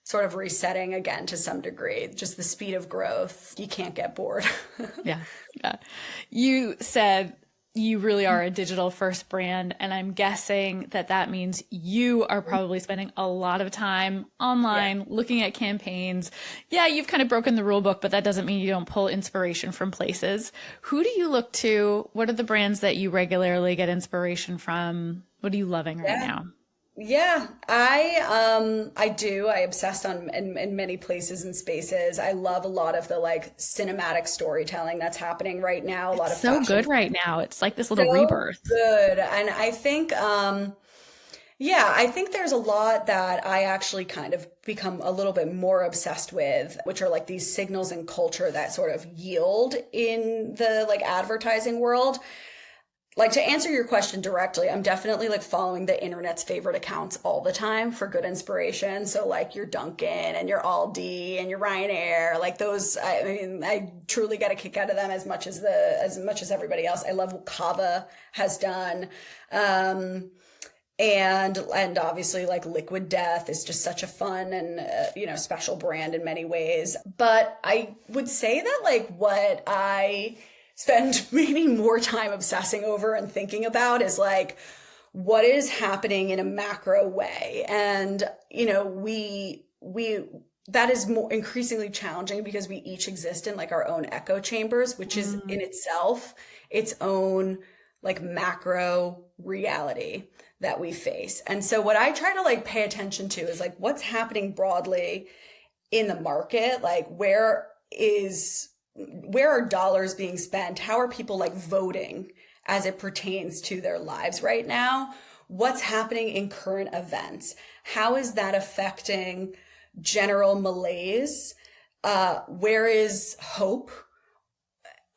sort of resetting again to some degree. Just the speed of growth, you can't get bored. Yeah. You said you really are a digital first brand, and I'm guessing that means you are probably spending a lot of time online looking at campaigns. Yeah, you've kind of broken the rule book, but that doesn't mean you don't pull inspiration from places. Who do you look to? What are the brands that you regularly get inspiration from? What are you loving right now? Yeah, I do. I obsessed on in many places and spaces. I love a lot of the like cinematic storytelling that's happening right now. A lot of so fashion. Good right now. It's like this little rebirth. Good. And I think, I think there's a lot that I actually kind of become a little bit more obsessed with, which are like these signals and culture that sort of yield in the like advertising world. Like, to answer your question directly, I'm definitely like following the internet's favorite accounts all the time for good inspiration. So like your Dunkin' and your Aldi and your Ryanair, like those, I mean, I truly get a kick out of them as much as everybody else. I love what Kava has done. And obviously like Liquid Death is just such a fun and, special brand in many ways. But I would say that like what I spend maybe more time obsessing over and thinking about is like, what is happening in a macro way? And, that is more increasingly challenging because we each exist in like our own echo chambers, which is in itself its own like macro reality that we face. And so what I try to like pay attention to is like what's happening broadly in the market, like where are dollars being spent? How are people like voting as it pertains to their lives right now? What's happening in current events? How is that affecting general malaise? Where is hope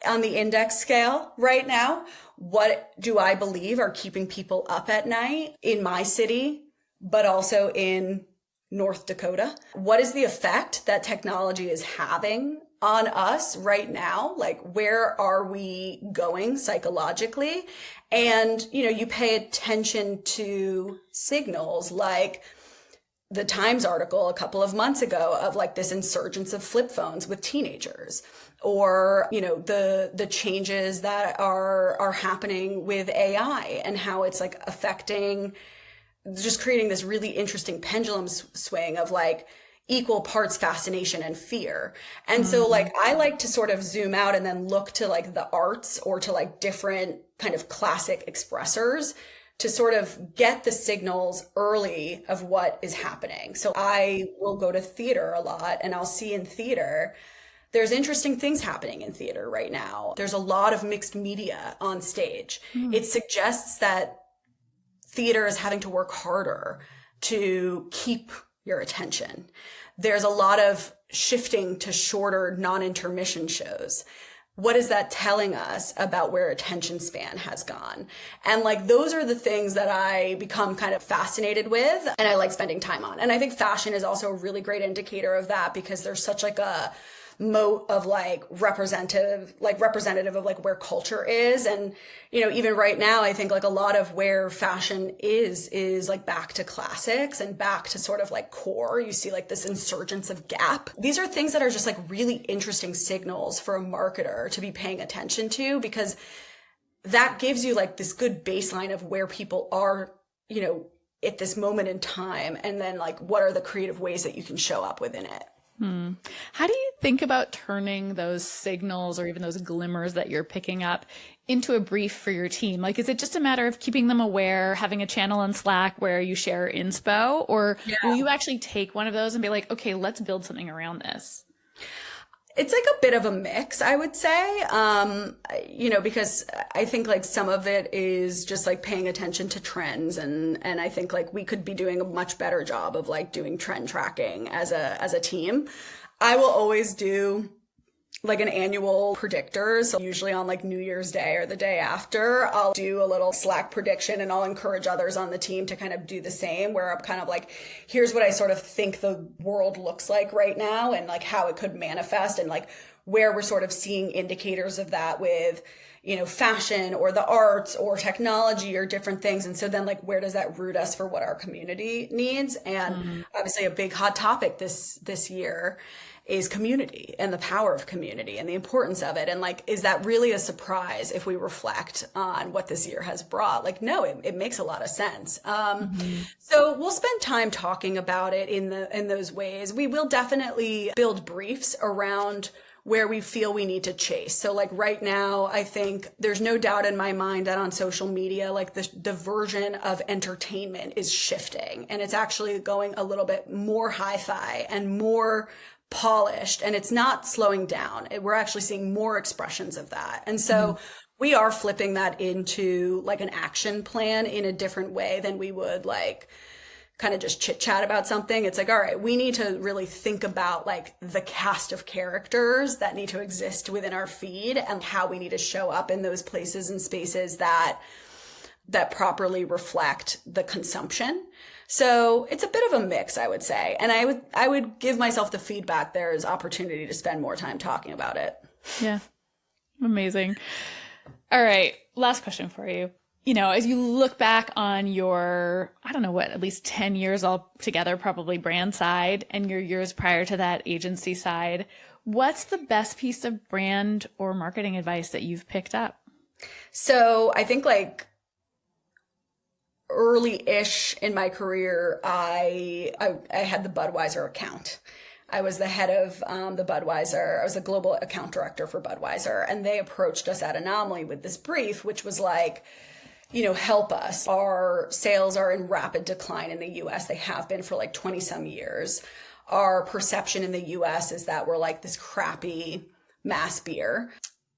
on the index scale right now? What do I believe are keeping people up at night in my city, but also in North Dakota? What is the effect that technology is having on us right now? Like, where are we going psychologically? And, you pay attention to signals like the Times article a couple of months ago of like this insurgence of flip phones with teenagers, or, the changes that are happening with AI and how it's like affecting, just creating this really interesting pendulum swing of like equal parts fascination and fear. And so like, I like to sort of zoom out and then look to like the arts or to like different kind of classic expressors to sort of get the signals early of what is happening. So I will go to theater a lot, and I'll see in theater, there's interesting things happening in theater right now. There's a lot of mixed media on stage. It suggests that theater is having to work harder to keep your attention. There's a lot of shifting to shorter non-intermission shows. What is that telling us about where attention span has gone? And like, those are the things that I become kind of fascinated with and I like spending time on. And I think fashion is also a really great indicator of that, because there's such like a moat of like representative of like where culture is. And, even right now, I think like a lot of where fashion is like back to classics and back to sort of like core. You see like this insurgence of Gap. These are things that are just like really interesting signals for a marketer to be paying attention to, because that gives you like this good baseline of where people are, at this moment in time. And then like, what are the creative ways that you can show up within it? How do you think about turning those signals or even those glimmers that you're picking up into a brief for your team? Like, is it just a matter of keeping them aware, having a channel on Slack where you share inspo, or will you actually take one of those and be like, okay, let's build something around this? It's like a bit of a mix, I would say, because I think like some of it is just like paying attention to trends, and I think like we could be doing a much better job of like doing trend tracking as a team. I will always do like an annual predictor. So usually on like New Year's Day or the day after, I'll do a little Slack prediction, and I'll encourage others on the team to kind of do the same, where I'm kind of like, here's what I sort of think the world looks like right now, and like how it could manifest, and like where we're sort of seeing indicators of that with, fashion or the arts or technology or different things. And so then like, where does that root us for what our community needs? And obviously a big hot topic this year is community and the power of community and the importance of it. And like, is that really a surprise if we reflect on what this year has brought? Like, no, it makes a lot of sense. So we'll spend time talking about it in those ways. We will definitely build briefs around where we feel we need to chase. So like right now, I think there's no doubt in my mind that on social media, like the version of entertainment is shifting, and it's actually going a little bit more hi-fi and more polished, and it's not slowing down. We're actually seeing more expressions of that. And so we are flipping that into like an action plan in a different way than we would like kind of just chit chat about something. It's like, all right, we need to really think about like the cast of characters that need to exist within our feed, and how we need to show up in those places and spaces that properly reflect the consumption. So it's a bit of a mix, I would say. And I would give myself the feedback there's opportunity to spend more time talking about it. Yeah. Amazing. All right. Last question for you. As you look back on your, I don't know what, at least 10 years all together, probably brand side, and your years prior to that agency side, what's the best piece of brand or marketing advice that you've picked up? So I think like early-ish in my career, I had the Budweiser account. I was the head of the Budweiser. I was the global account director for Budweiser, and they approached us at Anomaly with this brief, which was like, help us. Our sales are in rapid decline in the US. They have been for like 20 some years. Our perception in the US is that we're like this crappy mass beer.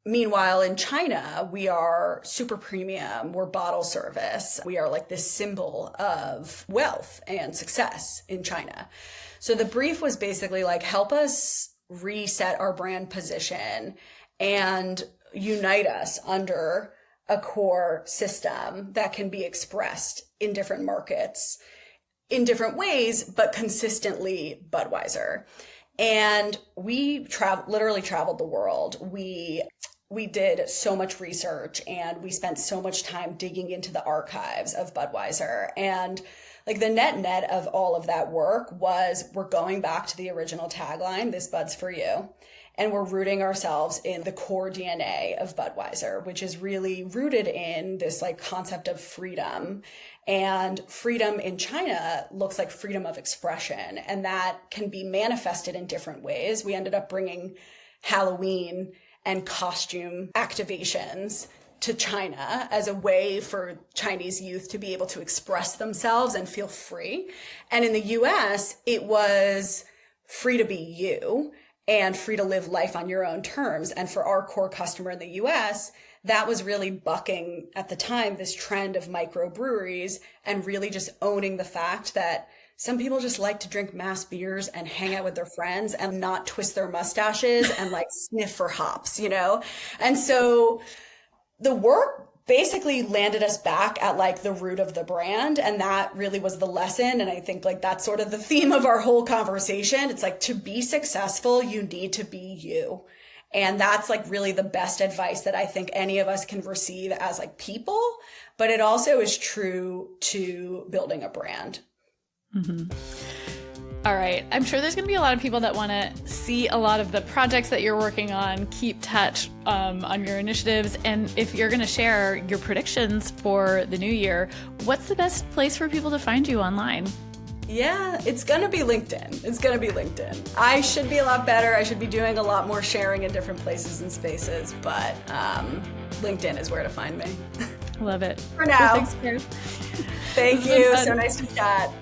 Meanwhile, in China, we are super premium. We're bottle service. We are like this symbol of wealth and success in China. So the brief was basically like, help us reset our brand position and unite us under a core system that can be expressed in different markets in different ways, but consistently Budweiser. And we literally traveled the world. We did so much research, and we spent so much time digging into the archives of Budweiser. And like the net of all of that work was, we're going back to the original tagline, "This Bud's for you." And we're rooting ourselves in the core DNA of Budweiser, which is really rooted in this like concept of freedom. And freedom in China looks like freedom of expression, and that can be manifested in different ways. We ended up bringing Halloween and costume activations to China as a way for Chinese youth to be able to express themselves and feel free. And in the US, it was free to be you and free to live life on your own terms. And for our core customer in the US, that was really bucking at the time this trend of microbreweries, and really just owning the fact that some people just like to drink mass beers and hang out with their friends and not twist their mustaches and like sniff for hops, And so the work basically landed us back at like the root of the brand. And that really was the lesson. And I think like that's sort of the theme of our whole conversation. It's like, to be successful, you need to be you. And that's like really the best advice that I think any of us can receive as like people, but it also is true to building a brand. Mm-hmm. All right. I'm sure there's going to be a lot of people that want to see a lot of the projects that you're working on, keep touch on your initiatives. And if you're going to share your predictions for the new year, what's the best place for people to find you online? Yeah, it's going to be LinkedIn. It's going to be LinkedIn. I should be a lot better. I should be doing a lot more sharing in different places and spaces, but LinkedIn is where to find me. Love it. For now. Well, thanks, Caryn. Thank you. So nice to chat.